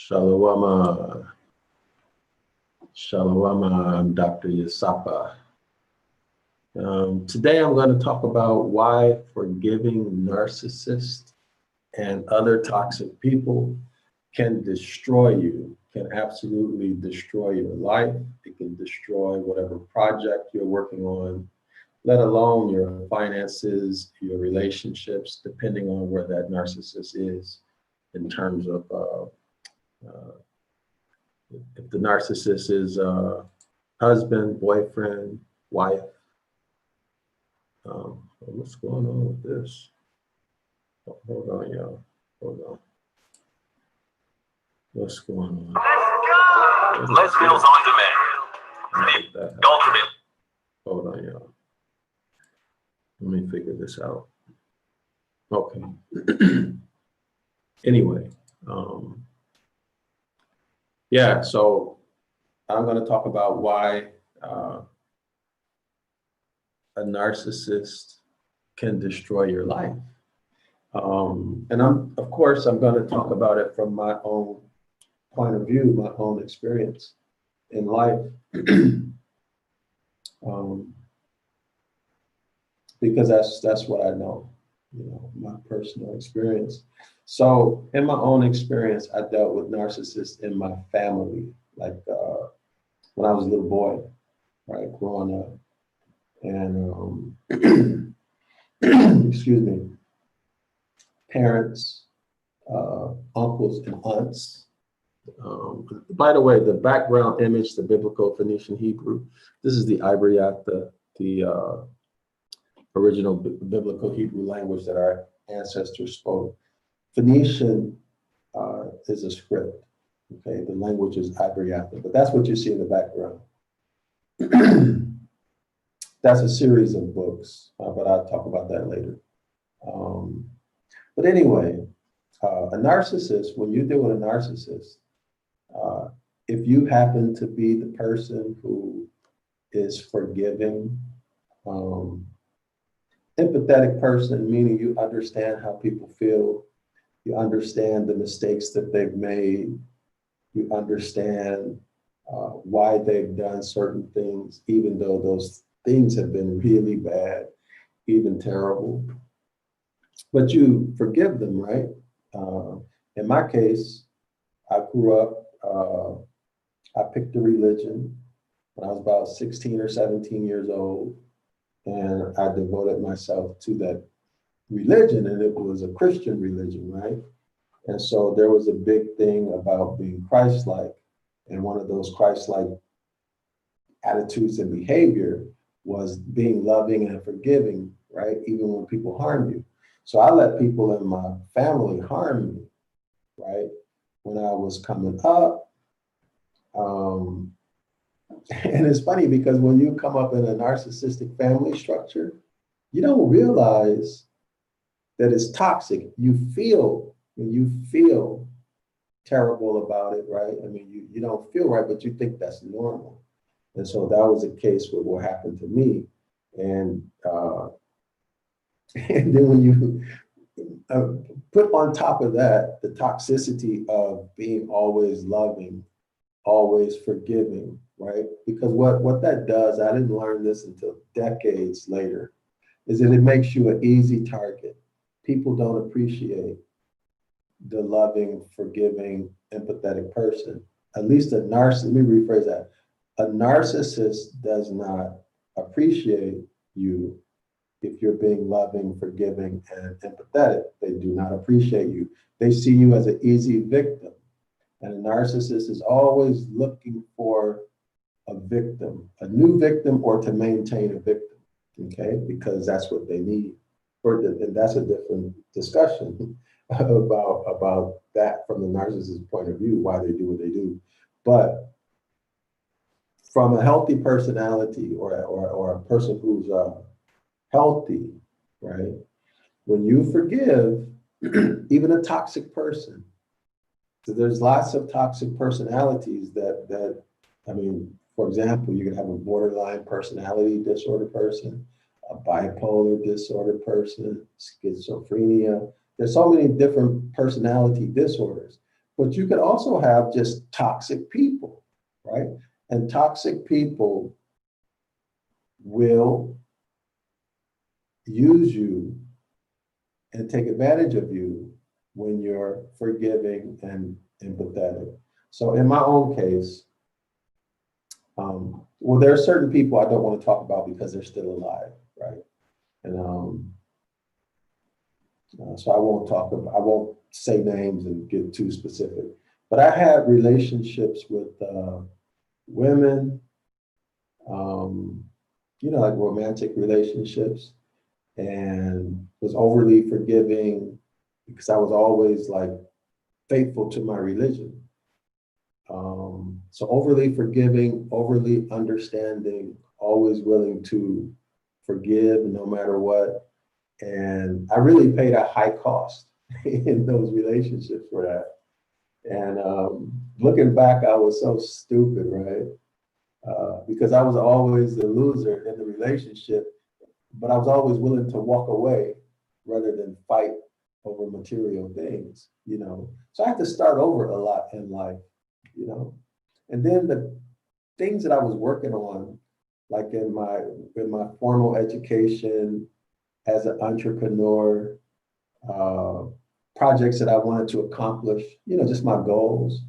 Shalom, Shalom, I'm Dr. Yasapa. Today I'm going to talk about why forgiving narcissists and other toxic people can destroy you, can absolutely destroy your life. It can destroy whatever project you're working on, let alone your finances, your relationships, depending on where that narcissist is in terms of if the narcissist is husband, boyfriend, wife. What's going on with this? Oh, hold on, y'all. Hold on. What's going on? Let's go! Lesbians on demand. Ultimate. Hold on, y'all. Let me figure this out. Okay. Anyway, yeah, so I'm going to talk about why a narcissist can destroy your life. And of course, I'm going to talk about it from my own point of view, my own experience in life. Because that's what I know, my personal experience. So in my own experience, I dealt with narcissists in my family, like when I was a little boy, right, growing up. And excuse me, parents, uncles and aunts. By the way, the background image, the biblical Phoenician Hebrew, this is the Ibriat, the original biblical Hebrew language that our ancestors spoke. Phoenician is a script, okay? The language is Ibriat, but that's what you see in the background. That's a series of books, but I'll talk about that later. But anyway, a narcissist, when you deal with a narcissist, if you happen to be the person who is forgiving, empathetic person, meaning you understand how people feel, you understand the mistakes that they've made, you understand why they've done certain things, even though those things have been really bad, even terrible, but you forgive them, right? In my case, I grew up, I picked a religion when I was about 16 or 17 years old, and I devoted myself to that religion, and it was a Christian religion, right? And so there was a big thing about being Christ-like, and one of those Christ-like attitudes and behavior was being loving and forgiving, right? Even when people harm you. So I let people in my family harm me, right? When I was coming up. And it's funny because when you come up in a narcissistic family structure, you don't realize that it's toxic. When you feel terrible about it, right? I mean, you don't feel right, but you think that's normal. And so that was a case with what happened to me. And and then when you put on top of that, the toxicity of being always loving, always forgiving, right? Because what that does, I didn't learn this until decades later, is that it makes you an easy target. People don't appreciate the loving, forgiving, empathetic person. At least a narcissist, let me rephrase that. A narcissist does not appreciate you if you're being loving, forgiving, and empathetic. They do not appreciate you. They see you as an easy victim. And a narcissist is always looking for a victim, a new victim, or to maintain a victim, okay? Because that's what they need. And that's a different discussion about that from the narcissist's point of view, why they do what they do. But from a healthy personality or a person who's healthy, right? When you forgive, even a toxic person, so there's lots of toxic personalities that, I mean, for example, you can have a borderline personality disorder person, a bipolar disorder person, schizophrenia. There's so many different personality disorders. But you could also have just toxic people, right? And toxic people will use you and take advantage of you when you're forgiving and empathetic. So in my own case, well, there are certain people I don't want to talk about because they're still alive, right? And so I won't say names and get too specific. But I had relationships with women, like romantic relationships, and was overly forgiving because I was always like faithful to my religion. So overly forgiving, overly understanding, always willing to forgive no matter what. And I really paid a high cost in those relationships for that. And looking back, I was so stupid, right? Because I was always the loser in the relationship, but I was always willing to walk away rather than fight over material things, So I had to start over a lot in life, And then the things that I was working on, like in my formal education as an entrepreneur, projects that I wanted to accomplish, just my goals.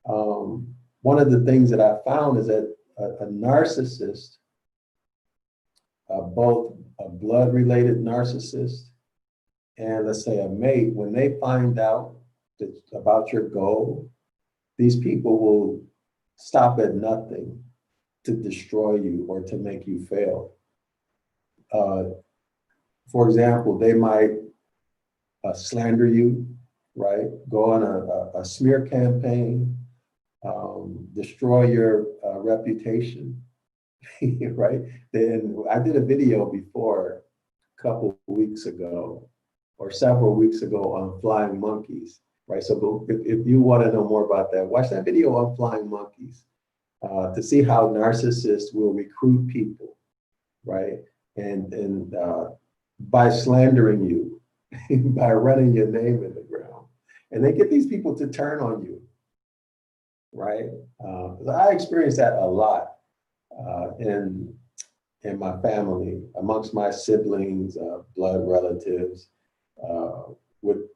One of the things that I found is that a narcissist, both a blood-related narcissist and let's say a mate, when they find out about your goal, these people will stop at nothing to destroy you or to make you fail. For example, they might slander you, right? Go on a smear campaign, destroy your reputation, right? Then I did a video before a couple of weeks ago or several weeks ago on flying monkeys, right? So if you want to know more about that, watch that video on flying monkeys to see how narcissists will recruit people, right? And by slandering you, by running your name in the ground. And they get these people to turn on you, right? I experienced that a lot in my family, amongst my siblings, blood relatives, with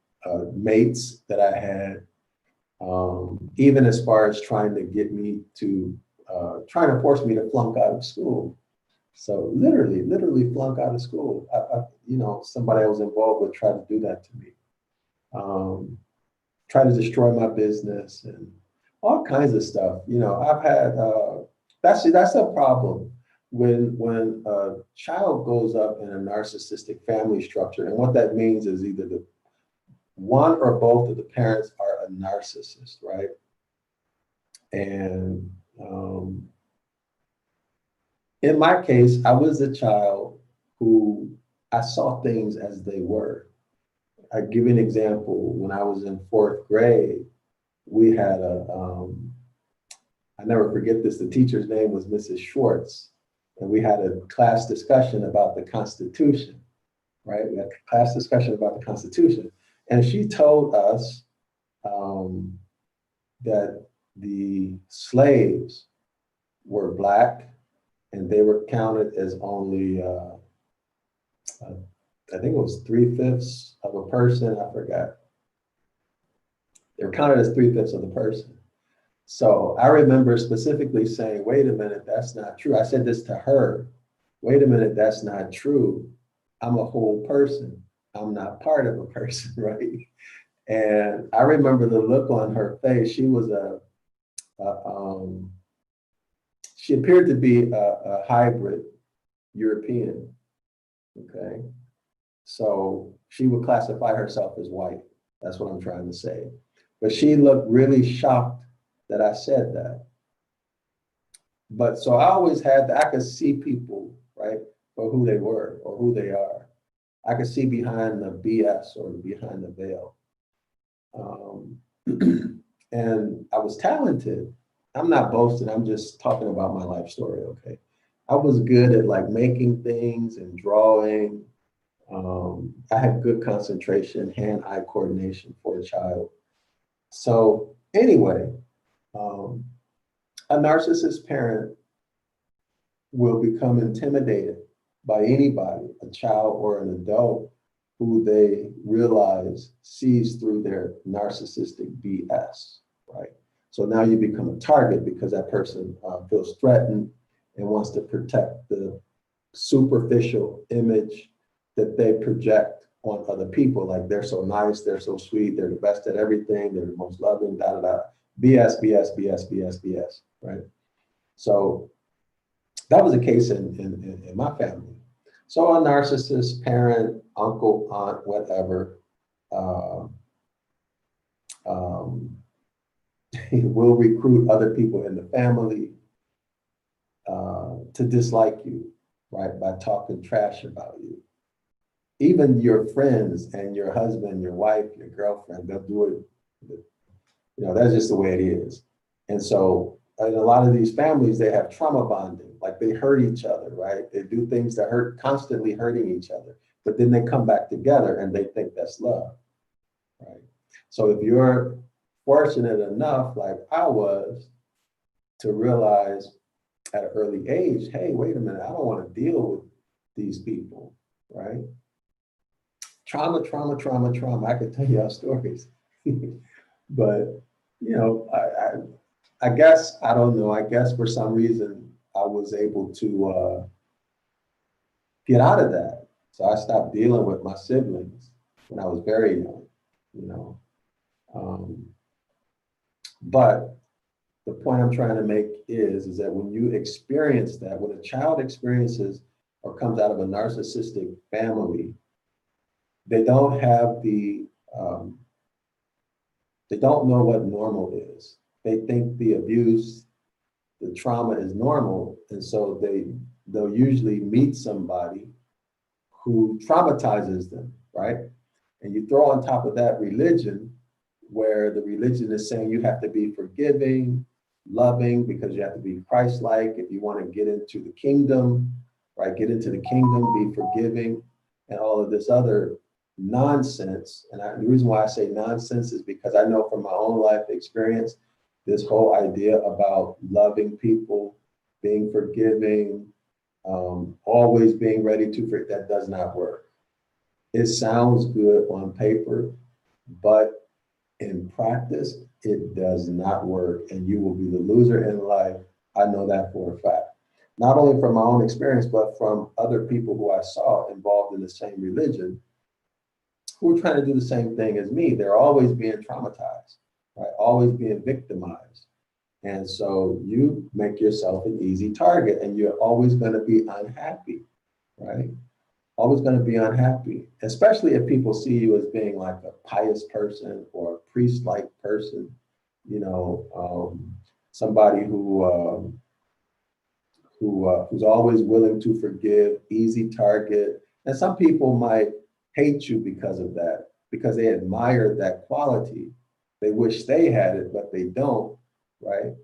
mates that I had, even as far as trying to force me to flunk out of school. So literally flunk out of school. Somebody I was involved with tried to do that to me. Try to destroy my business and all kinds of stuff. I've had, that's a problem when a child grows up in a narcissistic family structure. And what that means is either the one or both of the parents are a narcissist, right? And in my case, I was a child who I saw things as they were. I give you an example. When I was in fourth grade, we had I never forget this, the teacher's name was Mrs. Schwartz, and we had a class discussion about the Constitution, right? We had a class discussion about the Constitution. And she told us that the slaves were Black, and they were counted as only, I think it was 3/5 of a person, I forgot. They were counted as 3/5 of the person. So I remember specifically saying, wait a minute, that's not true. I said this to her, wait a minute, that's not true. I'm a whole person. I'm not part of a person, right? And I remember the look on her face. She was she appeared to be a hybrid European, okay? So she would classify herself as white. That's what I'm trying to say. But she looked really shocked that I said that. But so I always had, I could see people, right, for who they were or who they are. I could see behind the BS or behind the veil. And I was talented. I'm not boasting, I'm just talking about my life story, okay? I was good at like making things and drawing. I had good concentration, hand-eye coordination for a child. So anyway, a narcissist parent will become intimidated by anybody, a child or an adult, who they realize sees through their narcissistic BS, right? So now you become a target because that person feels threatened and wants to protect the superficial image that they project on other people. Like they're so nice, they're so sweet, they're the best at everything, they're the most loving, da da da. BS, BS, BS, BS, BS, right? So that was the case in my family. So a narcissist parent, uncle, aunt, whatever, uh, um, will recruit other people in the family to dislike you, right? By talking trash about you. Even your friends and your husband, your wife, your girlfriend, they'll do it. You know, that's just the way it is. And so in a lot of these families, they have trauma bonding, like they hurt each other, right? They do things that hurt, constantly hurting each other, but then they come back together and they think that's love, right? So if you're fortunate enough, like I was, to realize at an early age, hey, wait a minute, I don't want to deal with these people, right? Trauma, trauma, trauma, trauma. I could tell you our stories, but you know, I guess, I don't know, I guess for some reason I was able to get out of that. So I stopped dealing with my siblings when I was very young, you know. But the point I'm trying to make is that when you experience that, when a child experiences or comes out of a narcissistic family, they don't have they don't know what normal is. They think the abuse, the trauma is normal. And so they'll usually meet somebody who traumatizes them, right? And you throw on top of that religion, where the religion is saying you have to be forgiving, loving, because you have to be Christ-like if you want to get into the kingdom, right? Get into the kingdom, be forgiving, and all of this other nonsense. And the reason why I say nonsense is because I know from my own life experience, this whole idea about loving people, being forgiving, always being ready to forgive, that does not work. It sounds good on paper, but in practice, it does not work, and you will be the loser in life. I know that for a fact. Not only from my own experience, but from other people who I saw involved in the same religion who are trying to do the same thing as me. They're always being traumatized, right? Always being victimized. And so you make yourself an easy target, and you're always going to be unhappy, right? Always going to be unhappy, especially if people see you as being like a pious person or a priest-like person, you know, somebody who's always willing to forgive, easy target. And some people might hate you because of that, because they admire that quality. They wish they had it, but they don't, right?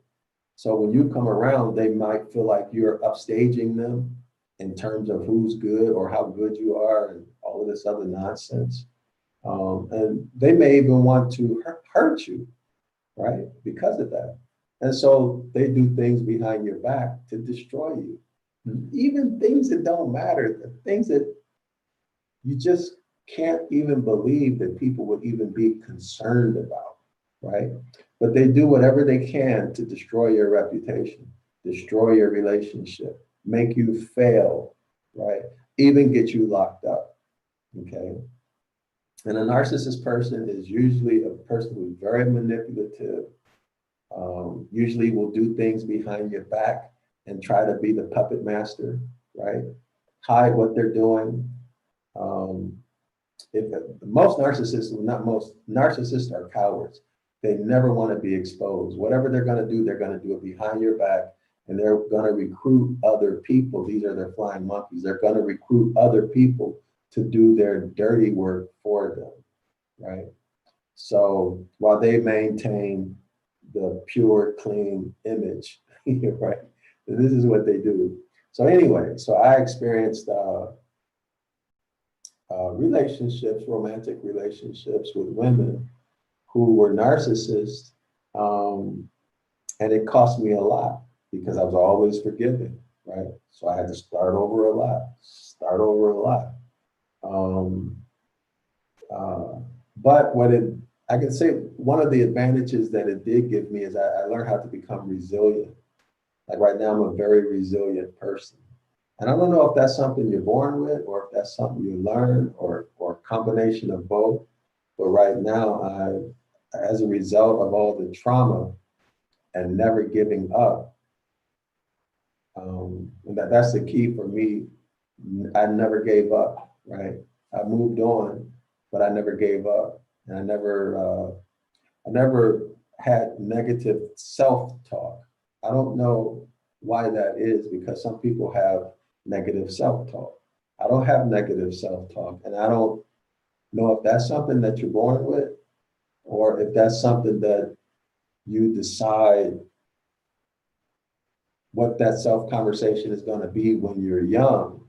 So when you come around, they might feel like you're upstaging them in terms of who's good or how good you are and all of this other nonsense. And they may even want to hurt you, right? Because of that. And so they do things behind your back to destroy you. Even things that don't matter, the things that you just can't even believe that people would even be concerned about, right? But they do whatever they can to destroy your reputation, destroy your relationship, make you fail, right? Even get you locked up, okay? And a narcissist person is usually a person who's very manipulative, usually will do things behind your back and try to be the puppet master, right? Hide what they're doing. If most narcissists, well, not most, narcissists are cowards. They never want to be exposed. Whatever they're going to do it behind your back, and they're going to recruit other people. These are their flying monkeys. They're going to recruit other people to do their dirty work for them, right? So while they maintain the pure, clean image, right? This is what they do. So anyway, so I experienced relationships, romantic relationships with women who were narcissists. And it cost me a lot because I was always forgiving, right? So I had to start over a lot. But I can say one of the advantages that it did give me is I learned how to become resilient. Like right now, I'm a very resilient person. And I don't know if that's something you're born with or if that's something you learn or a combination of both. But right now, as a result of all the trauma and never giving up, and that's the key for me. I never gave up, right? I moved on, but I never gave up. And I never had negative self-talk. I don't know why that is, because some people have negative self-talk. I don't have negative self-talk, and I don't know if that's something that you're born with or if that's something that you decide what that self-conversation is going to be when you're young.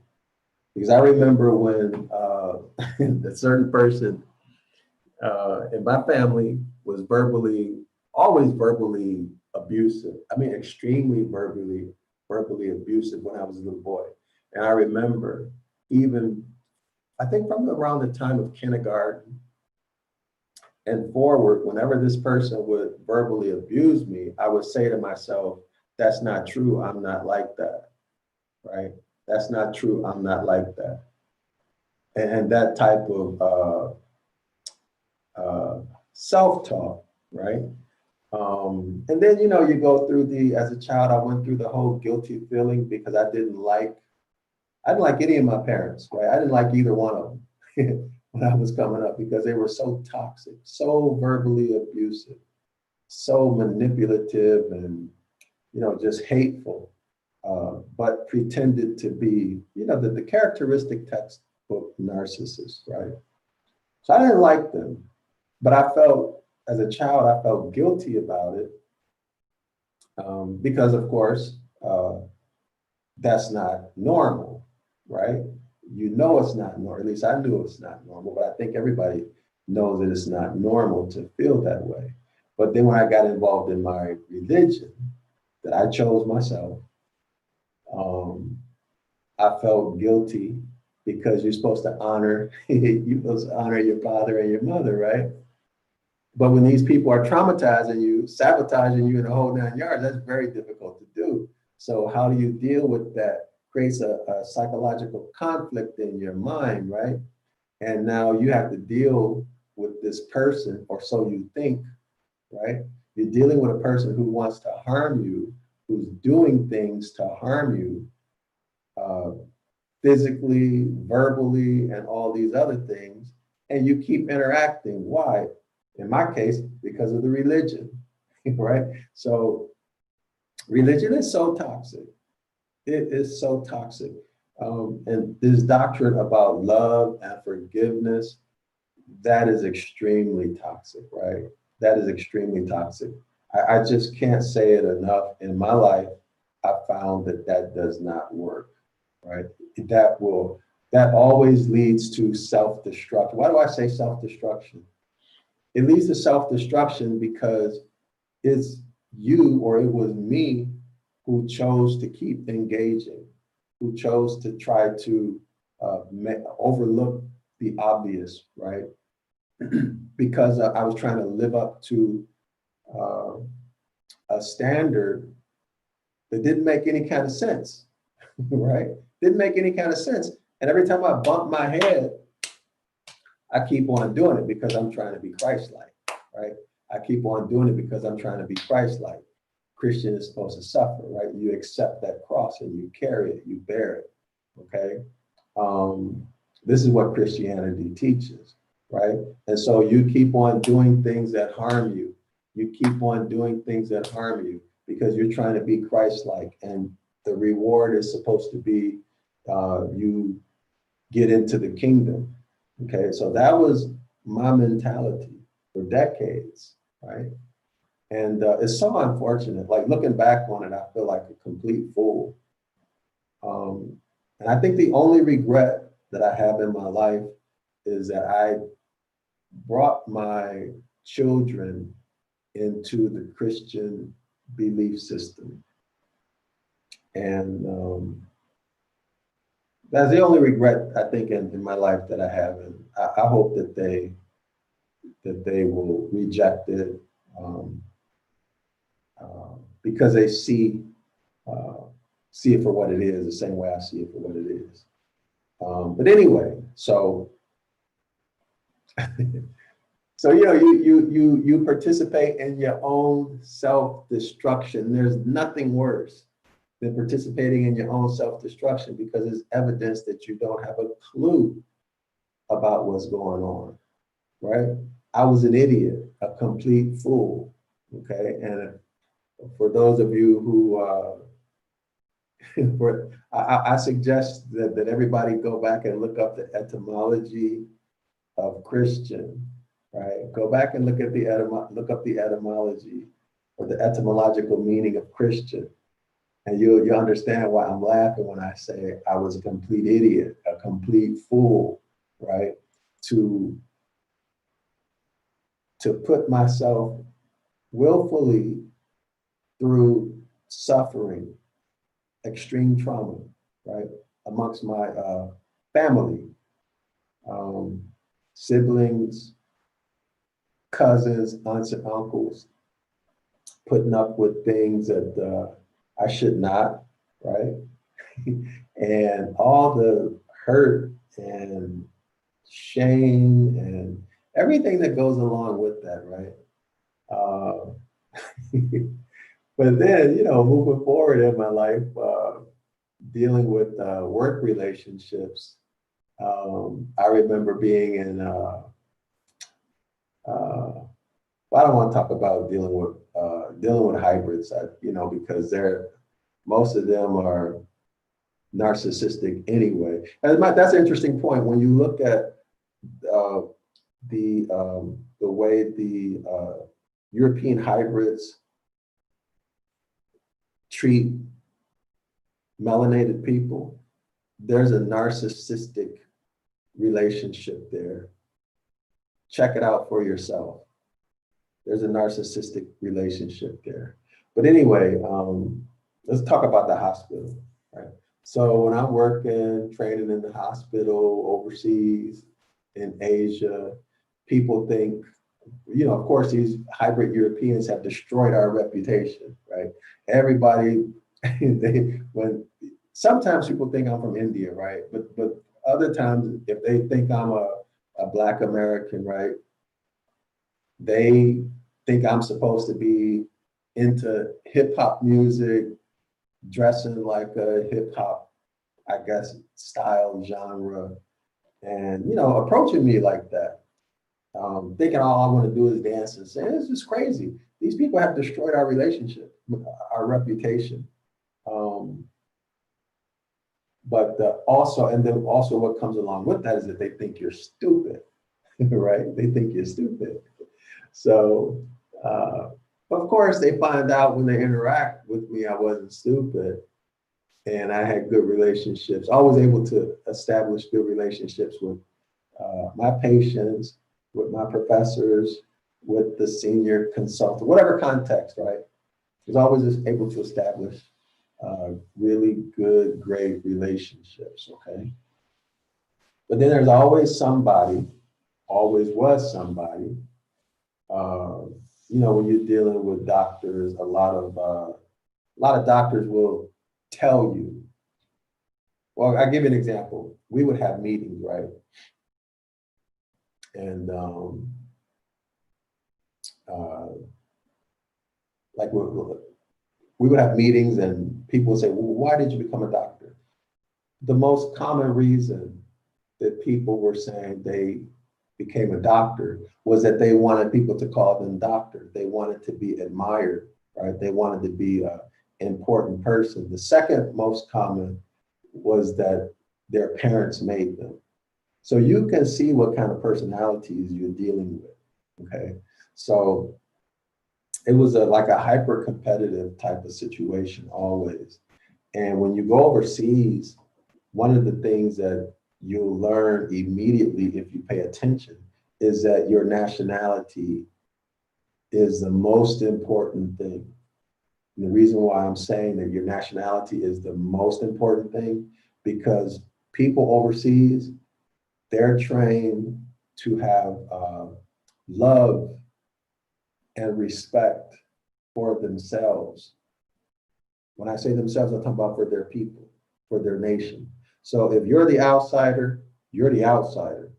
Because I remember when a certain person in my family was always verbally abusive. I mean, extremely verbally abusive when I was a little boy. And I remember I think from around the time of kindergarten and forward, whenever this person would verbally abuse me, I would say to myself, that's not true, I'm not like that, right? That's not true, I'm not like that. And that type of self-talk, right? And then, you go through as a child, I went through the whole guilty feeling because I didn't like any of my parents, right? I didn't like either one of them when I was coming up because they were so toxic, so verbally abusive, so manipulative and, just hateful, but pretended to be, the characteristic textbook narcissist, right? So I didn't like them, but as a child, I felt guilty about it because, of course, that's not normal, right? It's not normal. At least I knew it's not normal, but I think everybody knows that it's not normal to feel that way. But then when I got involved in my religion that I chose myself, I felt guilty because you're supposed to honor your father and your mother, right? But when these people are traumatizing you, sabotaging you in the whole 9 yards, that's very difficult to do. So how do you deal with that? Creates a psychological conflict in your mind, right? And now you have to deal with this person, or so you think, right? You're dealing with a person who wants to harm you, who's doing things to harm you, physically, verbally, and all these other things. And you keep interacting. Why? In my case, because of the religion, right? So religion is so toxic. It is so toxic. And this doctrine about love and forgiveness, that is extremely toxic, right? That is extremely toxic. I just can't say it enough. In my life, I found that does not work, right? That always leads to self-destruction. Why do I say self-destruction? It leads to self-destruction because it's you, or it was me, who chose to keep engaging, who chose to try to overlook the obvious, right? Because I was trying to live up to a standard that didn't make any kind of sense, right? Didn't make any kind of sense. And every time I bump my head, I keep on doing it because I'm trying to be Christ-like, right? I keep on doing it because I'm trying to be Christ-like. Christian is supposed to suffer, right? You accept that cross and you carry it, you bear it, okay? This is what Christianity teaches, right? And so you keep on doing things that harm you. You keep on doing things that harm you because you're trying to be Christ-like, and the reward is supposed to be you get into the kingdom, okay? So that was my mentality for decades, right? And it's so unfortunate. Like looking back on it, I feel like a complete fool. And I think the only regret that I have in my life is that I brought my children into the Christian belief system. And that's the only regret, I think, in my life that I have. And I hope that they will reject it because they see it for what it is, the same way I see it for what it is. But anyway, so so you participate in your own self-destruction. There's nothing worse than participating in your own self-destruction because it's evidence that you don't have a clue about what's going on, right? I was an idiot, a complete fool, okay? And for those of you who, I suggest that everybody go back and look up the etymology of Christian, right? Go back and look up the etymology or the etymological meaning of Christian. And you understand why I'm laughing when I say I was a complete idiot, a complete fool, right? To put myself willfully through suffering, extreme trauma, right? Amongst my family, siblings, cousins, aunts and uncles, putting up with things that I should not, right? And all the hurt and shame and everything that goes along with that, right? But then, moving forward in my life, dealing with work relationships, I remember being in, I don't want to talk about dealing with hybrids, because most of them are narcissistic anyway. And that's an interesting point. When you look at the way the European hybrids treat melanated people, there's a narcissistic relationship there. Check it out for yourself. There's a narcissistic relationship there. But anyway, let's talk about the hospital, right? So when I'm working, training in the hospital overseas in Asia, people think, of course, these hybrid Europeans have destroyed our reputation, right? Everybody, sometimes people think I'm from India, right? But other times, if they think I'm a Black American, right? They think I'm supposed to be into hip hop music, dressing like a hip hop, I guess, style genre, and approaching me like that, thinking all I want to do is dance and sing. It's just crazy. These people have destroyed our relationship, our reputation. But also what comes along with that is that they think you're stupid, right? They think you're stupid. So, of course, they find out when they interact with me, I wasn't stupid. And I had good relationships. I was able to establish good relationships with my patients, with my professors, with the senior consultant, whatever context, right? I was always able to establish really good, great relationships, okay? But then there's always somebody, always was somebody, when you're dealing with doctors, a lot of doctors will tell you. Well, I'll give you an example. We would have meetings, right? And like we would have meetings and people would say, well, why did you become a doctor? The most common reason that people were saying they became a doctor was that they wanted people to call them doctor. They wanted to be admired, right? They wanted to be an important person. The second most common was that their parents made them. So you can see what kind of personalities you're dealing with, okay? So it was like a hyper competitive type of situation always. And when you go overseas, one of the things that you'll learn immediately if you pay attention is that your nationality is the most important thing. And the reason why I'm saying that your nationality is the most important thing, because people overseas, they're trained to have love and respect for themselves. When I say themselves, I'm talking about for their people, for their nation. So if you're the outsider, you're the outsider.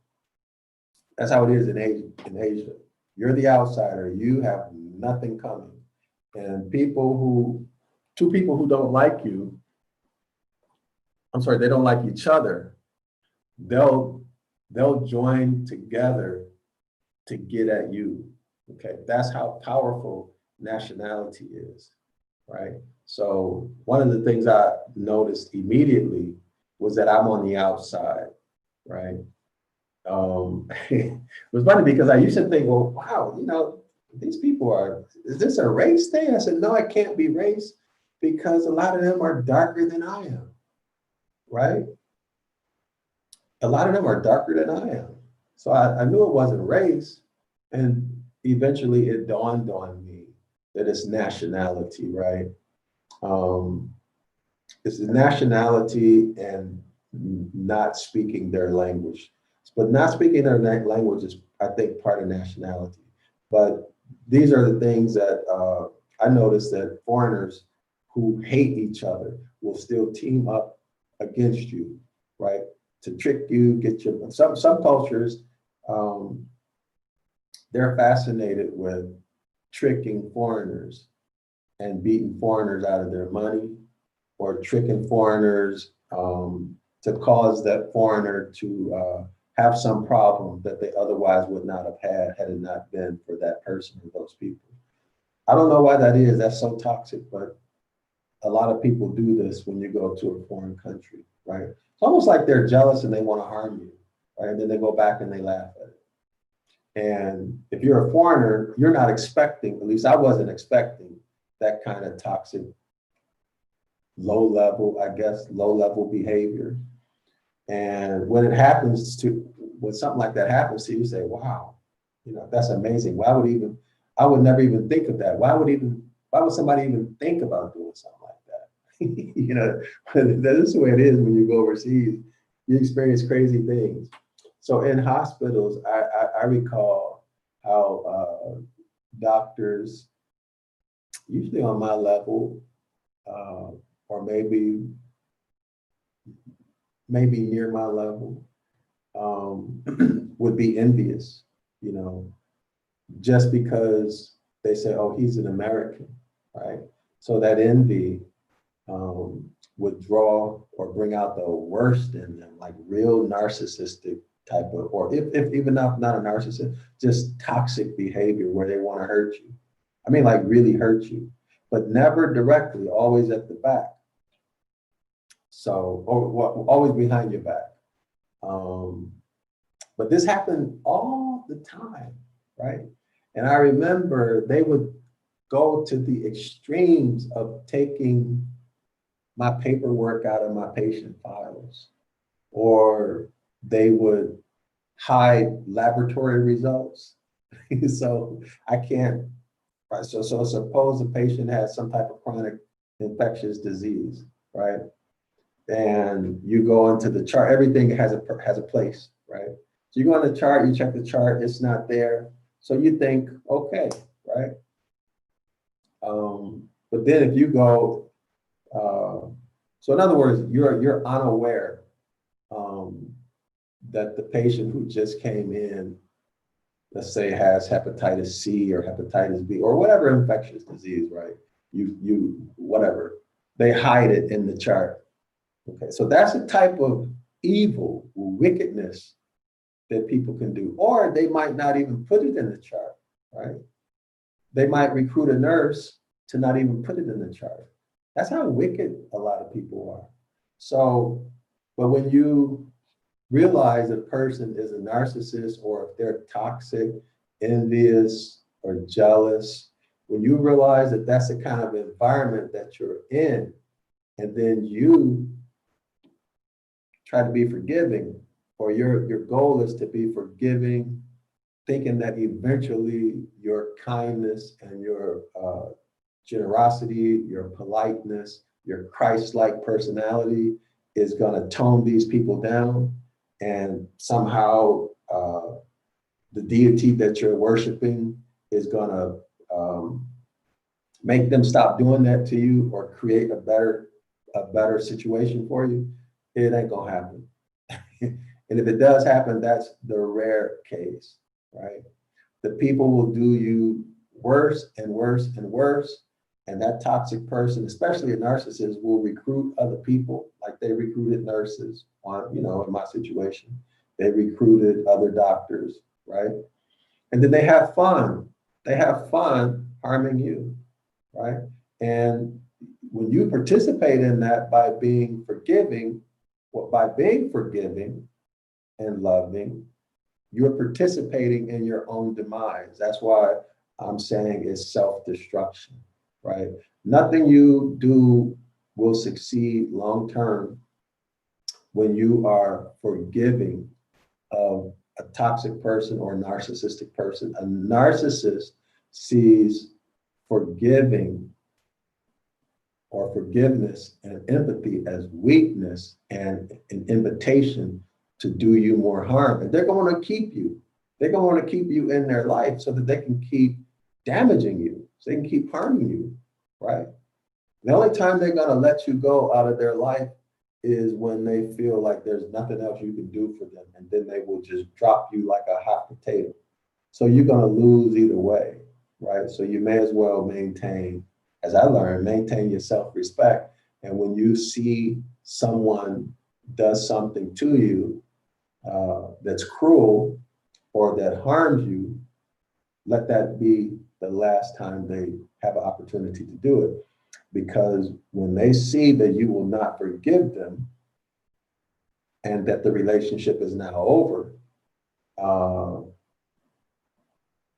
That's how it is in Asia. You're the outsider. You have nothing coming. And two people who don't like you, I'm sorry, they don't like each other, they'll join together to get at you. Okay, that's how powerful nationality is, right? So one of the things I noticed immediately was that I'm on the outside, right? It was funny because I used to think, well, wow, these people is this a race thing? I said, no, it can't be race, because a lot of them are darker than I am, right? A lot of them are darker than I am. So I knew it wasn't race. And eventually it dawned on me that it's nationality, right? It's the nationality and not speaking their language. But not speaking their language is, I think, part of nationality. But these are the things that I noticed, that foreigners who hate each other will still team up against you, right? To trick you, get you. Some cultures, they're fascinated with tricking foreigners and beating foreigners out of their money, or tricking foreigners to cause that foreigner to have some problem that they otherwise would not have had it not been for that person or those people. I don't know why that is. That's so toxic, but a lot of people do this when you go to a foreign country, right? It's almost like they're jealous and they want to harm you, right? And then they go back and they laugh at it. And if you're a foreigner, you're not expecting, at least I wasn't expecting, that kind of toxic, low level behavior. And when something like that happens to you, you say, wow, that's amazing. I would never even think of that. Why would somebody even think about doing something like that? That's the way it is when you go overseas. You experience crazy things. So in hospitals, I recall how doctors, usually on my level, or maybe near my level, would be envious, just because they say, oh, he's an American, right? So that envy would draw or bring out the worst in them, like real narcissistic type of, or if even not a narcissist, just toxic behavior where they want to hurt you. I mean, like really hurt you, but never directly, always at the back. So, or always behind your back. But this happened all the time, right? And I remember they would go to the extremes of taking my paperwork out of my patient files, or they would hide laboratory results. So I can't, right? So suppose a patient has some type of chronic infectious disease, right? And you go into the chart, everything has a place, right? So you go on the chart, you check the chart, it's not there. So you think, okay, right? But then if you go, so in other words, you're unaware that the patient who just came in, let's say, has hepatitis C or hepatitis B or whatever infectious disease, right? Whatever, they hide it in the chart. Okay, so that's a type of evil, wickedness that people can do. Or they might not even put it in the chart, right? They might recruit a nurse to not even put it in the chart. That's how wicked a lot of people are. So, but when you realize a person is a narcissist, or if they're toxic, envious, or jealous, when you realize that that's the kind of environment that you're in, and then you try to be forgiving, or your goal is to be forgiving thinking that eventually your kindness and your generosity, your politeness, your Christ-like personality is going to tone these people down, and somehow the deity that you're worshiping is going to make them stop doing that to you or create a better situation for you. It ain't gonna happen. And if it does happen, that's the rare case, right? The people will do you worse and worse and worse. And that toxic person, especially a narcissist, will recruit other people like they recruited nurses on, you know, in my situation. They recruited other doctors, right? And then they have fun. They have fun harming you, right? And when you participate in that by being forgiving, and loving, you're participating in your own demise. That's why I'm saying it's self-destruction, right? Nothing you do will succeed long-term when you are forgiving of a toxic person or a narcissistic person. A narcissist sees forgiving or forgiveness and empathy as weakness and an invitation to do you more harm. And they're going to keep you. They're going to want to keep you in their life so that they can keep damaging you, so they can keep harming you, right? The only time they're going to let you go out of their life is when they feel like there's nothing else you can do for them. And then they will just drop you like a hot potato. So you're going to lose either way, right? So you may as well maintain, as I learned, maintain your self-respect. And when you see someone does something to you that's cruel or that harms you, let that be the last time they have an opportunity to do it. Because when they see that you will not forgive them and that the relationship is now over,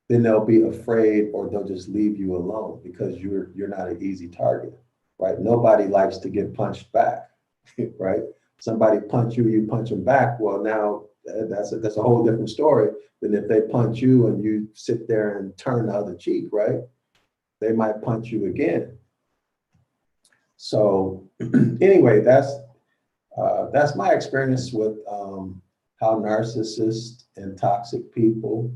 then they'll be afraid or they'll just leave you alone because you're not an easy target, right? Nobody likes to get punched back, right? Somebody punch you, you punch them back. Well, now that's a whole different story than if they punch you and you sit there and turn the other cheek, right? They might punch you again. So anyway, that's my experience with how narcissists and toxic people,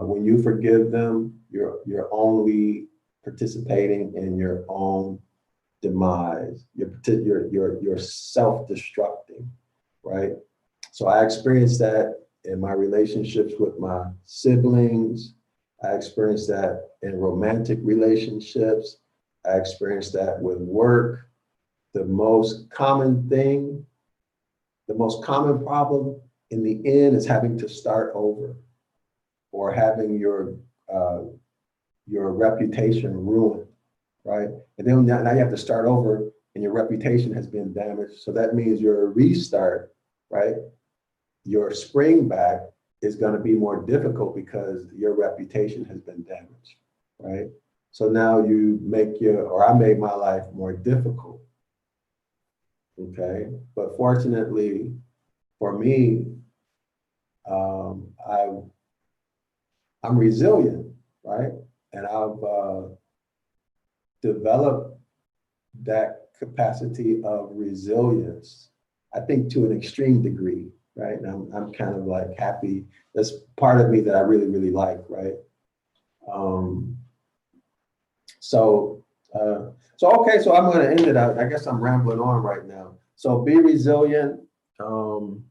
when you forgive them, you're only participating in your own demise. You're self-destructing, right? So I experienced that in my relationships with my siblings. I experienced that in romantic relationships. I experienced that with work. The most common problem in the end is having to start over or having your reputation ruined, right? And then now you have to start over and your reputation has been damaged. So that means your restart, right? Your spring back is going to be more difficult because your reputation has been damaged, right? So now I made my life more difficult, okay? But fortunately for me, I'm resilient, right? And I've developed that capacity of resilience, I think to an extreme degree, right? And I'm kind of like happy. That's part of me that I really, really like, right? So okay, so I'm going to end it out. I guess I'm rambling on right now. So be resilient. And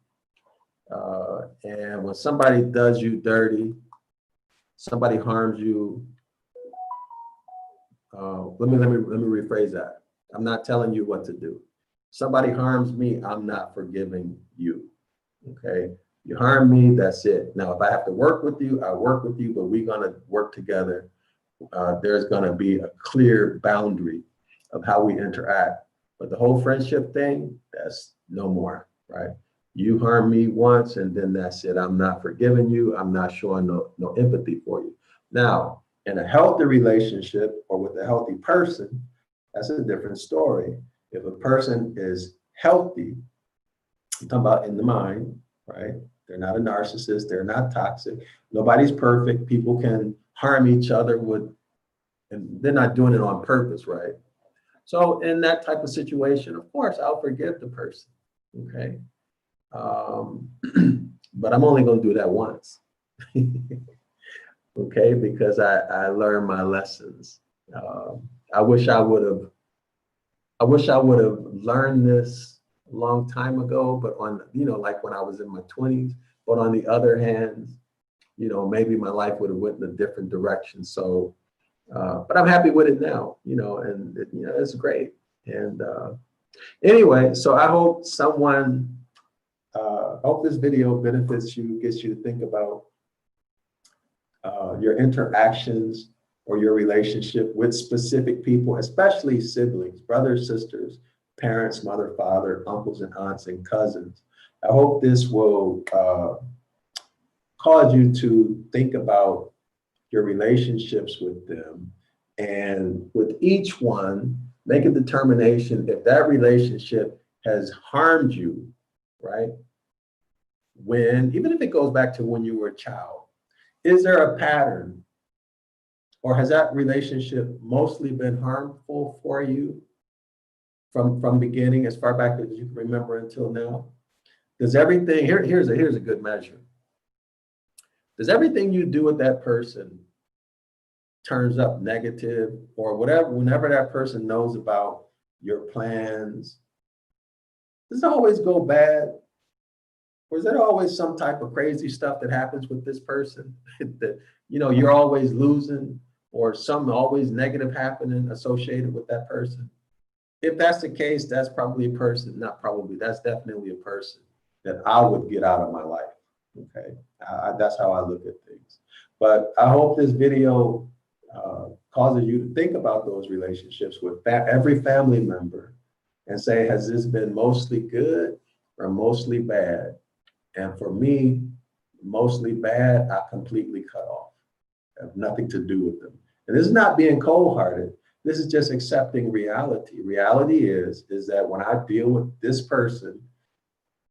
when somebody does you dirty, somebody harms you, let me rephrase that. I'm not telling you what to do. Somebody harms me, I'm not forgiving you. Okay, you harm me, that's it. Now, if I have to work with you, I work with you, but we're gonna work together. There's gonna be a clear boundary of how we interact. But the whole friendship thing, that's no more, right? You harm me once and then that's it. I'm not forgiving you. I'm not showing no empathy for you. Now, in a healthy relationship or with a healthy person, that's a different story. If a person is healthy, I'm talking about in the mind, right? They're not a narcissist. They're not toxic. Nobody's perfect. People can harm each other and they're not doing it on purpose, right? So in that type of situation, of course, I'll forgive the person, okay? But I'm only going to do that once, okay? Because I learned my lessons. I wish I would have learned this a long time ago, but like when I was in my 20s. But on the other hand, maybe my life would have went in a different direction. So, but I'm happy with it now, and it's great. And anyway, so I hope hope this video benefits you, gets you to think about your interactions or your relationship with specific people, especially siblings, brothers, sisters, parents, mother, father, uncles and aunts and cousins. I hope this will cause you to think about your relationships with them, and with each one, make a determination if that relationship has harmed you, right? Even if it goes back to when you were a child, is there a pattern, or has that relationship mostly been harmful for you from beginning, as far back as you can remember until now? Does everything, here's a good measure. Does everything you do with that person turns up negative, or whenever that person knows about your plans, does it always go bad? Or is there always some type of crazy stuff that happens with this person that, you're always losing, or something always negative happening associated with that person? If that's the case, that's probably a person, not probably, that's definitely a person that I would get out of my life, okay? That's how I look at things. But I hope this video causes you to think about those relationships with every family member and say, has this been mostly good or mostly bad? And for me, mostly bad, I completely cut off. I have nothing to do with them. And this is not being cold-hearted. This is just accepting reality. Reality is that when I deal with this person,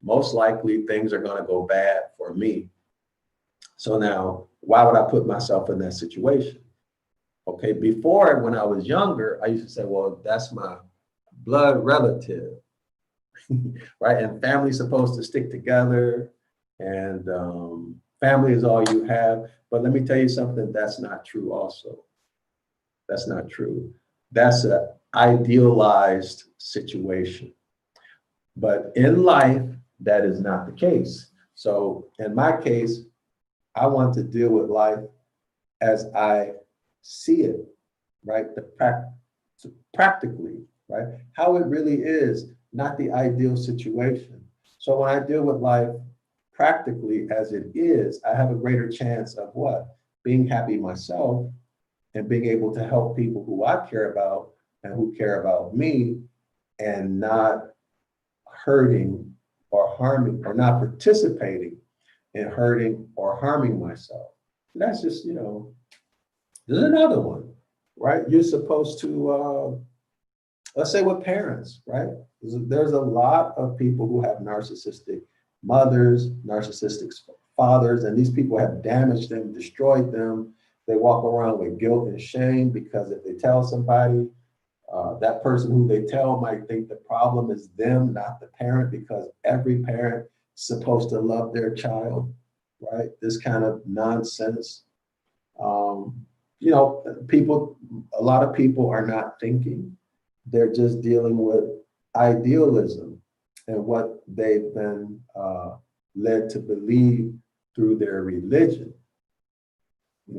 most likely things are going to go bad for me. So now, why would I put myself in that situation? Okay, before, when I was younger, I used to say, well, that's my blood relative, right? And family's supposed to stick together, and family is all you have. But let me tell you something, that's not true also. That's not true. That's an idealized situation. But in life, that is not the case. So in my case, I want to deal with life as I see it, right? Practically, right? How it really is, not the ideal situation. So when I deal with life practically as it is, I have a greater chance of what? Being happy myself and being able to help people who I care about and who care about me, and not hurting or harming, or not participating in hurting or harming myself. And that's just, there's another one, right? You're supposed to, let's say with parents, right? There's a lot of people who have narcissistic mothers, narcissistic fathers, and these people have damaged them, destroyed them. They walk around with guilt and shame because if they tell somebody, that person who they tell might think the problem is them, not the parent, because every parent is supposed to love their child, right? This kind of nonsense. A lot of people are not thinking. They're just dealing with idealism and what they've been led to believe through their religion.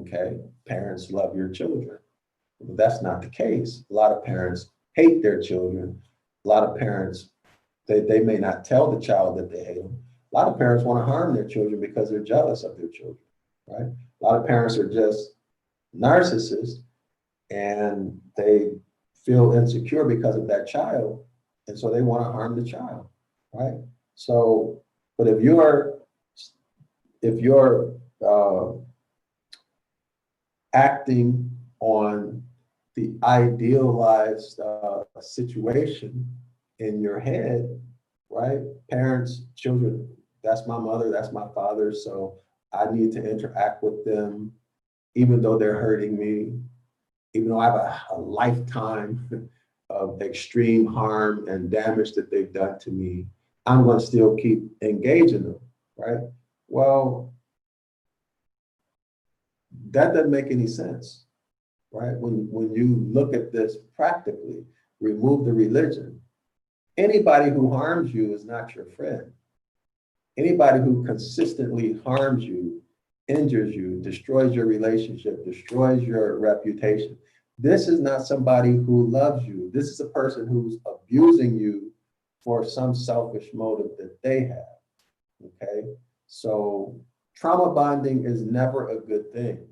Okay, parents love your children. But that's not the case. A lot of parents hate their children. A lot of parents, they may not tell the child that they hate them. A lot of parents want to harm their children because they're jealous of their children, right? A lot of parents are just narcissists and they feel insecure because of that child. And so they want to harm the child, right? So, but if you're acting on the idealized situation in your head, right? Parents, children, that's my mother, that's my father, so I need to interact with them, even though they're hurting me, even though I have a lifetime of extreme harm and damage that they've done to me, I'm going to still keep engaging them, right? Well, that doesn't make any sense, right? When you look at this practically, remove the religion. Anybody who harms you is not your friend. Anybody who consistently harms you, injures you, destroys your relationship, destroys your reputation, this is not somebody who loves you. This is a person who's abusing you for some selfish motive that they have, okay? So trauma bonding is never a good thing.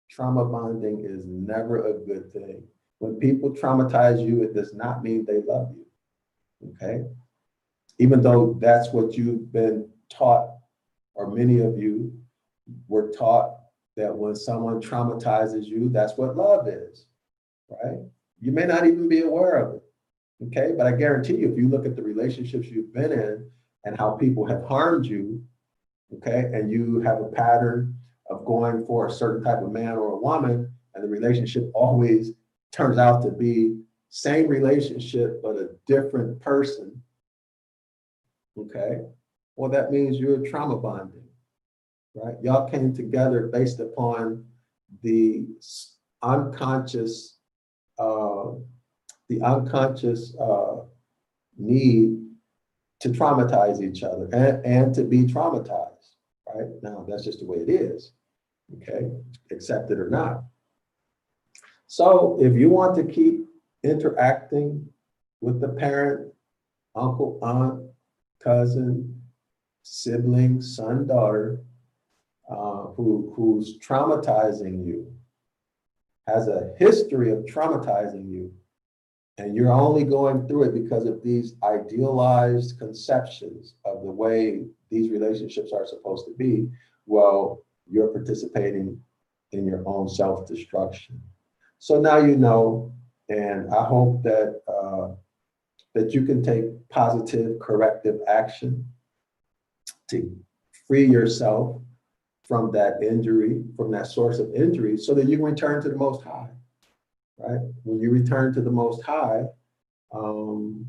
Trauma bonding is never a good thing. When people traumatize you, it does not mean they love you, okay? Even though that's what you've been taught, or many of you were taught that when someone traumatizes you, that's what love is, right? You may not even be aware of it, okay? But I guarantee you, if you look at the relationships you've been in and how people have harmed you, okay, and you have a pattern of going for a certain type of man or a woman, and the relationship always turns out to be same relationship, but a different person, okay? Well, that means you're trauma bonding, right? Y'all came together based upon the unconscious, need to traumatize each other and to be traumatized, right? Now, that's just the way it is, okay? Accept it or not. So if you want to keep interacting with the parent, uncle, aunt, cousin, sibling, son, daughter, who's traumatizing you, has a history of traumatizing you, and you're only going through it because of these idealized conceptions of the way these relationships are supposed to be, well, you're participating in your own self-destruction. So now you know, and I hope that that you can take positive corrective action to free yourself from that injury, from that source of injury, so that you can return to the Most High, right? When you return to the Most High, and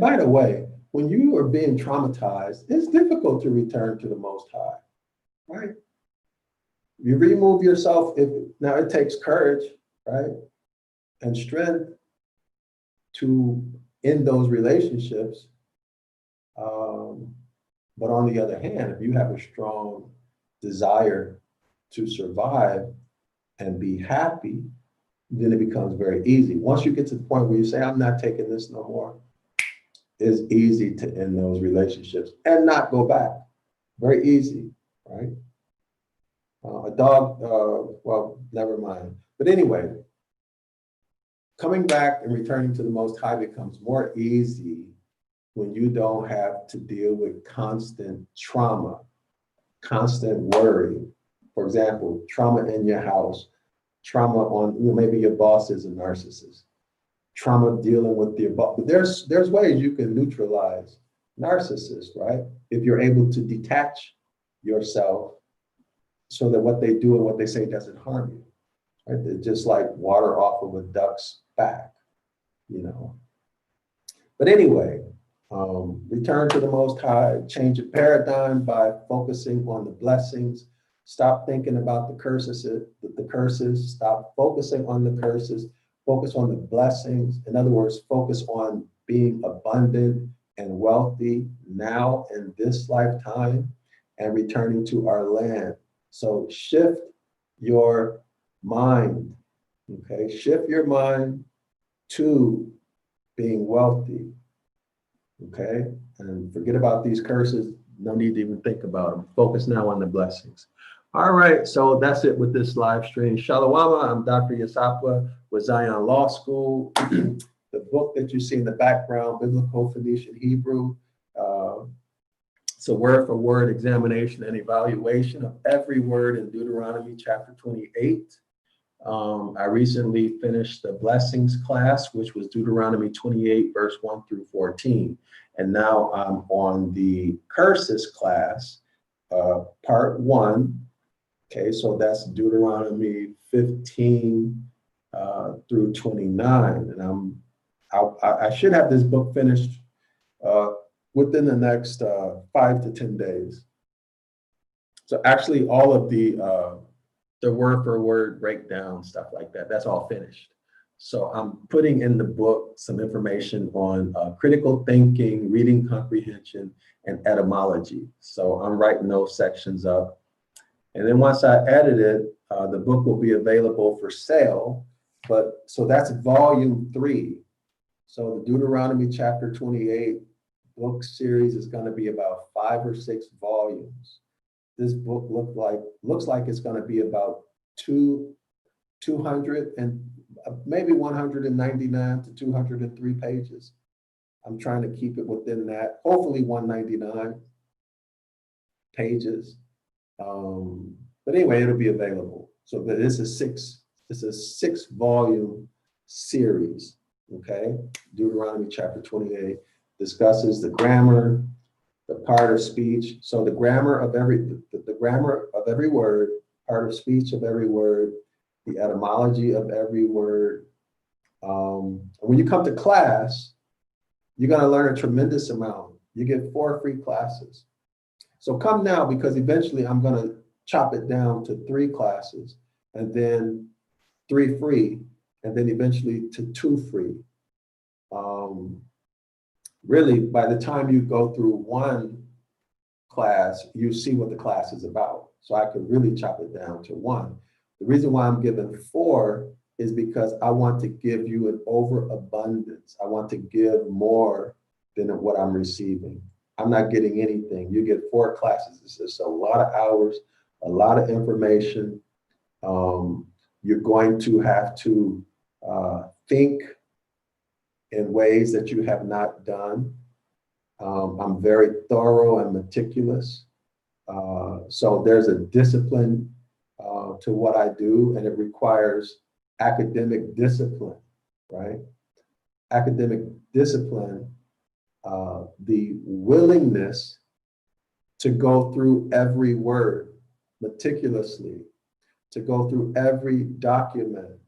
by the way, when you are being traumatized, it's difficult to return to the Most High, right? You remove yourself, now it takes courage, right? And strength to end those relationships. But on the other hand, if you have a strong desire to survive and be happy, then it becomes very easy. Once you get to the point where you say, I'm not taking this no more, it's easy to end those relationships and not go back. Very easy, right? A dog, well, never mind. But anyway, coming back and returning to the Most High becomes more easy when you don't have to deal with constant trauma, constant worry. For example, trauma in your house, trauma on, maybe your boss is a narcissist, trauma dealing with your boss. There's ways you can neutralize narcissists, right? If you're able to detach yourself so that what they do and what they say doesn't harm you, right? They're just like water off of a duck's back, you know. But anyway, return to the Most High, change your paradigm by focusing on the blessings. Stop thinking about the curses, stop focusing on the curses, focus on the blessings. In other words, focus on being abundant and wealthy now in this lifetime and returning to our land. So shift your mind, okay? Shift your mind to being wealthy, okay? And forget about these curses. No need to even think about them. Focus now on the blessings. All right, so that's it with this live stream. Shalom, I'm Dr. Yasapwa with Zion Law School. The book that you see in the background, Biblical Phoenician Hebrew. It's a word for word examination and evaluation of every word in Deuteronomy chapter 28. I recently finished the blessings class, which was Deuteronomy 28, verse 1 through 14. And now I'm on the curses class, part 1. Okay, so that's Deuteronomy 15 through 29. And I should have this book finished within the next 5 to 10 days. So actually all of the word for word breakdown, stuff like that, that's all finished. So I'm putting in the book some information on critical thinking, reading comprehension, and etymology. So I'm writing those sections up. And then once I edit it, the book will be available for sale. But so that's volume 3. So the Deuteronomy chapter 28 book series is going to be about 5 or 6 volumes. This book looks like it's going to be about 200 and maybe 199 to 203 pages. I'm trying to keep it within that, hopefully 199 pages. But anyway, it'll be available. So this is a 6 volume series. Okay, Deuteronomy chapter 28 discusses the grammar, the part of speech. So the grammar of every word, part of speech of every word, the etymology of every word. When you come to class, you're going to learn a tremendous amount. You get 4 free classes. So come now, because eventually I'm going to chop it down to 3 classes, and then 3 free, and then eventually to 2 free. Really, by the time you go through 1 class, you see what the class is about. So I could really chop it down to 1. The reason why I'm giving 4 is because I want to give you an overabundance. I want to give more than what I'm receiving. I'm not getting anything. You get 4 classes. It's just a lot of hours, a lot of information. You're going to have to think in ways that you have not done. I'm very thorough and meticulous. So there's a discipline to what I do, and it requires academic discipline, right? Academic discipline, the willingness to go through every word meticulously, to go through every document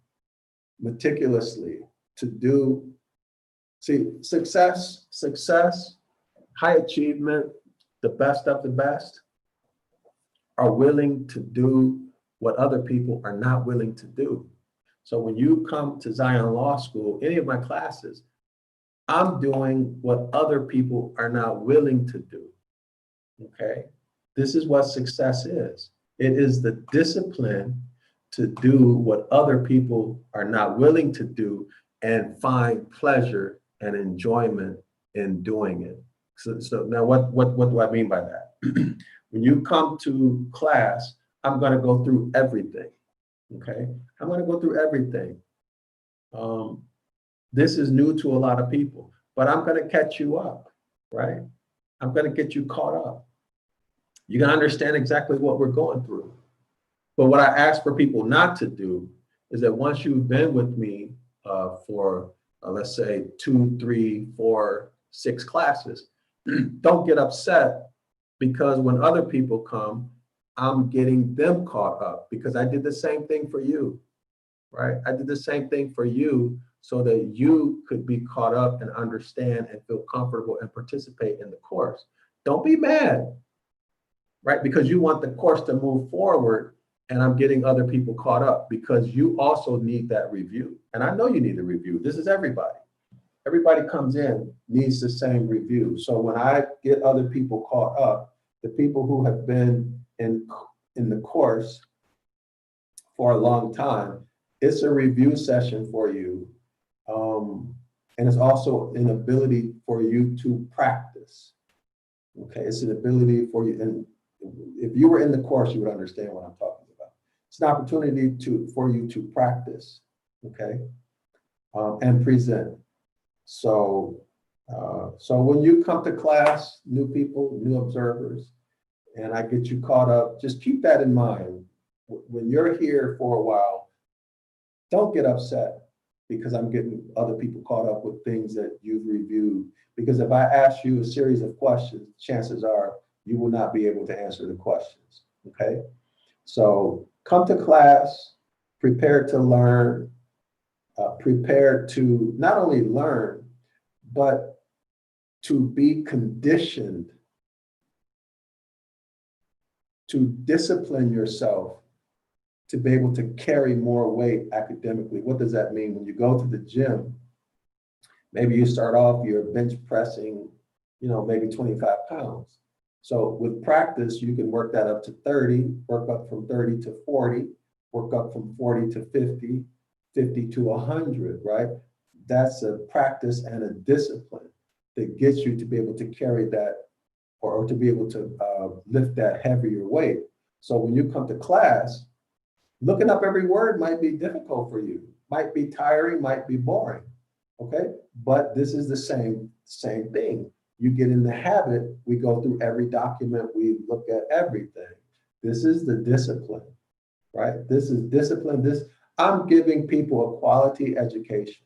meticulously, to do, see, success, high achievement, the best of the best are willing to do what other people are not willing to do. So when you come to Zion Law School, any of my classes, I'm doing what other people are not willing to do, okay? This is what success is. It is the discipline to do what other people are not willing to do and find pleasure and enjoyment in doing it. So now what do I mean by that? When you come to class, I'm going to go through everything, okay? I'm going to go through everything. This is new to a lot of people, but I'm going to catch you up, right? I'm going to get you caught up. You're going to understand exactly what we're going through. But what I ask for people not to do is that once you've been with me for, let's say, 2, 3, 4, 6 classes, don't get upset because when other people come, I'm getting them caught up because I did the same thing for you, right? I did the same thing for you so that you could be caught up and understand and feel comfortable and participate in the course. Don't be mad, right? Because you want the course to move forward and I'm getting other people caught up because you also need that review. And I know you need a review. This is everybody. Everybody comes in, needs the same review. So when I get other people caught up, the people who have been in the course for a long time, it's a review session for you. And it's also an ability for you to practice. Okay, it's an ability for you. And if you were in the course, you would understand what I'm talking about. It's an opportunity for you to practice, okay, and present. So when you come to class, new people, new observers, and I get you caught up, just keep that in mind. When you're here for a while, Don't get upset because I'm getting other people caught up with things that you've reviewed. Because if I ask you a series of questions, chances are you will not be able to answer the questions, okay? So come to class, prepared to learn, prepared to not only learn, but to be conditioned to discipline yourself to be able to carry more weight academically. What does that mean? When you go to the gym, maybe you start off, you're bench pressing, maybe 25 pounds. So with practice, you can work that up to 30, work up from 30 to 40, work up from 40 to 50, 50 to 100, right? That's a practice and a discipline that gets you to be able to carry that or to be able to lift that heavier weight. So when you come to class, looking up every word might be difficult for you, might be tiring, might be boring, okay? But this is the same thing. You get in the habit, we go through every document, we look at everything. This is the discipline, right? This is discipline. I'm giving people a quality education,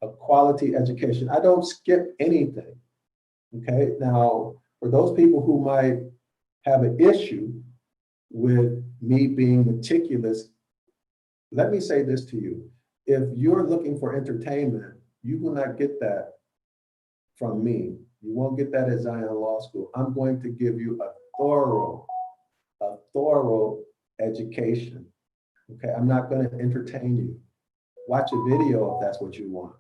a quality education. I don't skip anything, okay? Now, for those people who might have an issue with me being meticulous, let me say this to you. If you're looking for entertainment, you will not get that from me. You won't get that at Zion Law School. I'm going to give you a thorough education. Okay, I'm not going to entertain you. Watch a video if that's what you want.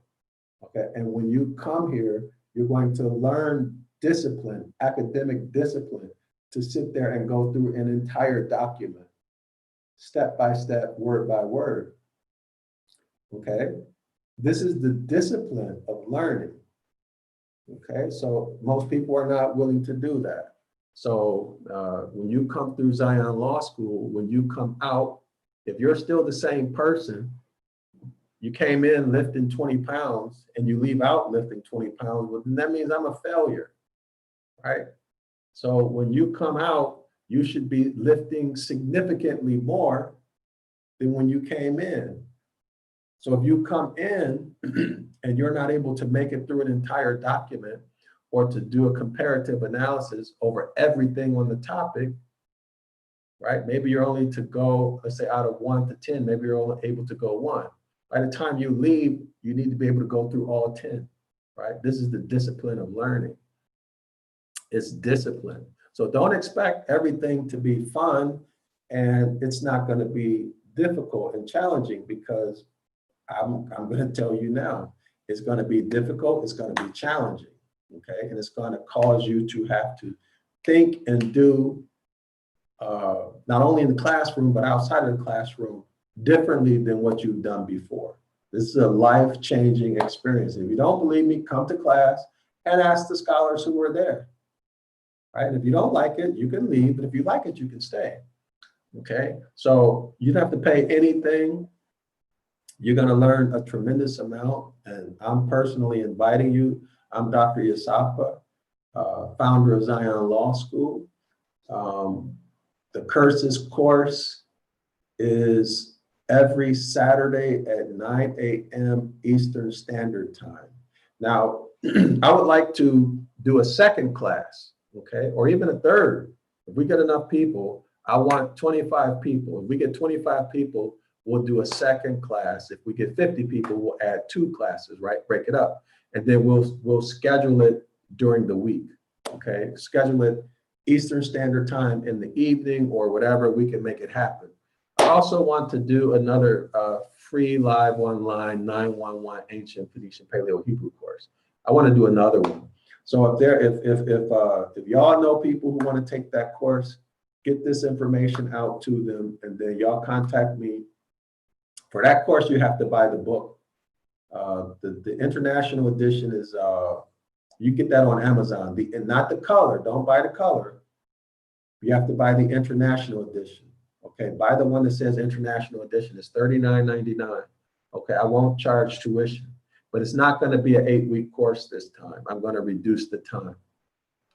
Okay, and when you come here, you're going to learn discipline, academic discipline, to sit there and go through an entire document, step by step, word by word. Okay, this is the discipline of learning. Okay, so most people are not willing to do that. So when you come through Zion Law School, when you come out, if you're still the same person, you came in lifting 20 pounds and you leave out lifting 20 pounds, well, then that means I'm a failure, right? So when you come out, you should be lifting significantly more than when you came in. So if you come in and you're not able to make it through an entire document or to do a comparative analysis over everything on the topic, right? Maybe you're only to go, let's say out of 1 to 10, maybe you're only able to go 1. By the time you leave, you need to be able to go through all 10, right? This is the discipline of learning. It's discipline. So don't expect everything to be fun, and it's not going to be difficult and challenging, because I'm going to tell you now, it's going to be difficult, it's going to be challenging, okay? And it's going to cause you to have to think and do, not only in the classroom, but outside of the classroom, differently than what you've done before. This is a life-changing experience. If you don't believe me, come to class and ask the scholars who were there, right? If you don't like it, you can leave, but if you like it, you can stay, okay? So you don't have to pay anything. You're going to learn a tremendous amount, and I'm personally inviting you. I'm Dr. Yasapa, founder of Zion Law School. The Curses course is every Saturday at 9 a.m. Eastern Standard Time. Now, I would like to do a second class, okay, or even a third. If we get enough people, I want 25 people. If we get 25 people, we'll do a second class. If we get 50 people, we'll add 2 classes, right? Break it up. And then we'll schedule it during the week, okay? Schedule it Eastern Standard Time in the evening or whatever, we can make it happen. I also want to do another free live online 911 Ancient Phoenician Paleo Hebrew course. I want to do another one. So if y'all know people who want to take that course, get this information out to them, and then y'all contact me. For that course, you have to buy the book. The international edition is, you get that on Amazon, and not the color. Don't buy the color. You have to buy the international edition. Okay, buy the one that says international edition. It's $39.99. Okay, I won't charge tuition, but it's not going to be an 8-week course this time. I'm going to reduce the time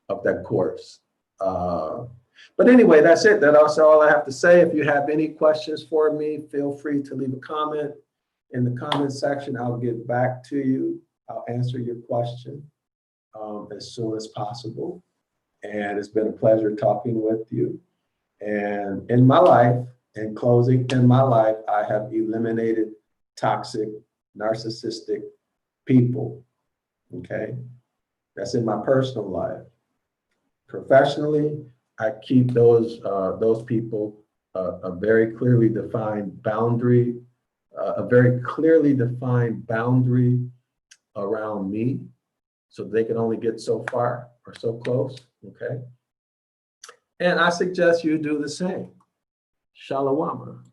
of that course. But anyway, that's it. That's all I have to say. If you have any questions for me, feel free to leave a comment. In the comment section, I'll get back to you. I'll answer your question as soon as possible. And it's been a pleasure talking with you. And in my life, in closing, in my life, I have eliminated toxic, narcissistic people. Okay, that's in my personal life. Professionally, I keep those people a very clearly defined boundary, around me, so they can only get so far or so close. Okay, and I suggest you do the same. Shalom.